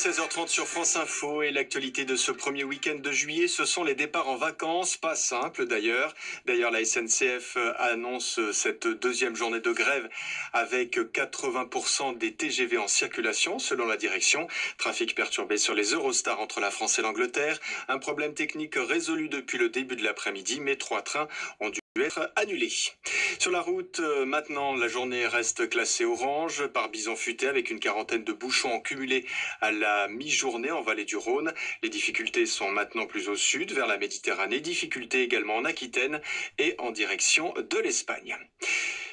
16h30 sur France Info et l'actualité de ce premier week-end de juillet, ce sont les départs en vacances, pas simple d'ailleurs. D'ailleurs, la SNCF annonce cette deuxième journée de grève avec 80% des TGV en circulation selon la direction. Trafic perturbé sur les Eurostars entre la France et l'Angleterre. Un problème technique résolu depuis le début de l'après-midi, mais 3 trains ont dû être annulés. Sur la route, maintenant, la journée reste classée orange par bison futé avec une quarantaine de bouchons en cumulé à la mi-journée en vallée du Rhône. Les difficultés sont maintenant plus au sud, vers la Méditerranée. Difficultés également en Aquitaine et en direction de l'Espagne.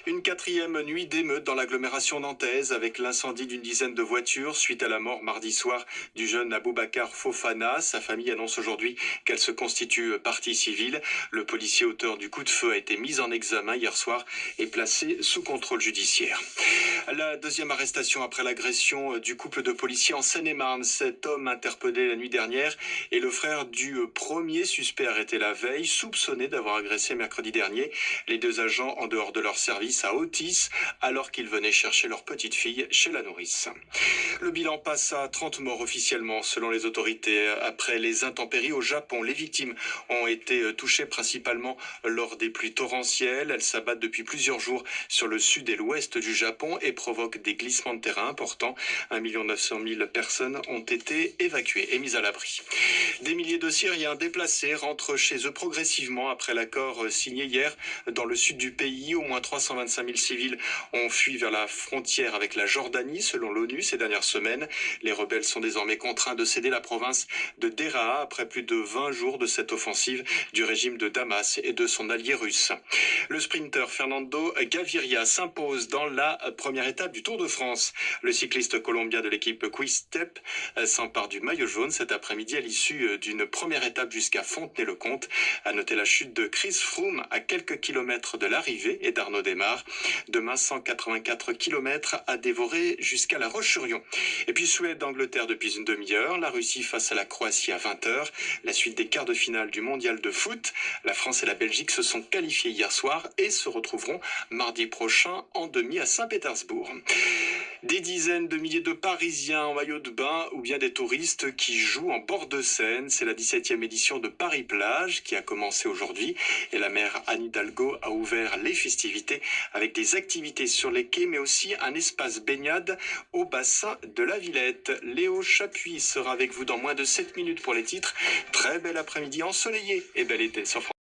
Une quatrième nuit d'émeute dans l'agglomération nantaise avec l'incendie d'une dizaine de voitures suite à la mort mardi soir du jeune Aboubacar Fofana. Sa famille annonce aujourd'hui qu'elle se constitue partie civile. Le policier auteur du coup de feu a été mis en examen hier soir et placé sous contrôle judiciaire. La deuxième arrestation après l'agression du couple de policiers en Seine-et-Marne. Cet homme interpellé la nuit dernière est le frère du premier suspect arrêté la veille, soupçonné d'avoir agressé mercredi dernier les deux agents en dehors de leur service à Otis, alors qu'ils venaient chercher leur petite fille chez la nourrice. Le bilan passe à 30 morts officiellement selon les autorités. Après les intempéries au Japon, les victimes ont été touchées principalement lors des pluies torrentielles. Elles s'abattent depuis plusieurs jours sur le sud et l'ouest du Japon et provoquent des glissements de terrain importants. 1 900 000 personnes ont été évacuées et mises à l'abri. Des milliers de Syriens déplacés rentrent chez eux progressivement après l'accord signé hier dans le sud du pays. Au moins 325 000 civils ont fui vers la frontière avec la Jordanie, selon l'ONU, ces dernières semaines. Les rebelles sont désormais contraints de céder la province de Deraa après plus de 20 jours de cette offensive du régime de Damas et de son allié russe. Le sprinter Fernando Gaviria s'impose dans la première étape du Tour de France. Le cycliste colombien de l'équipe Quick Step s'empare du maillot jaune cet après-midi à l'issue d'une première étape jusqu'à Fontenay-le-Comte. À noter la chute de Chris Froome à quelques kilomètres de l'arrivée et d'Arnaud Démare. Demain, 184 km à dévorer jusqu'à La Roche-sur-Yon. Et puis Suède-Angleterre depuis une demi-heure. La Russie face à la Croatie à 20h. La suite des quarts de finale du mondial de foot. La France et la Belgique se sont qualifiées hier soir et se retrouveront mardi prochain en demi à Saint-Pétersbourg. Des dizaines de milliers de Parisiens en maillot de bain ou bien des touristes qui jouent en bord de Seine. C'est la 17e édition de Paris-Plage qui a commencé aujourd'hui et la maire Anne Hidalgo a ouvert les festivités avec des activités sur les quais mais aussi un espace baignade au bassin de la Villette. Léo Chapuis sera avec vous dans moins de 7 minutes pour les titres. Très bel après-midi ensoleillé et bel été sur France.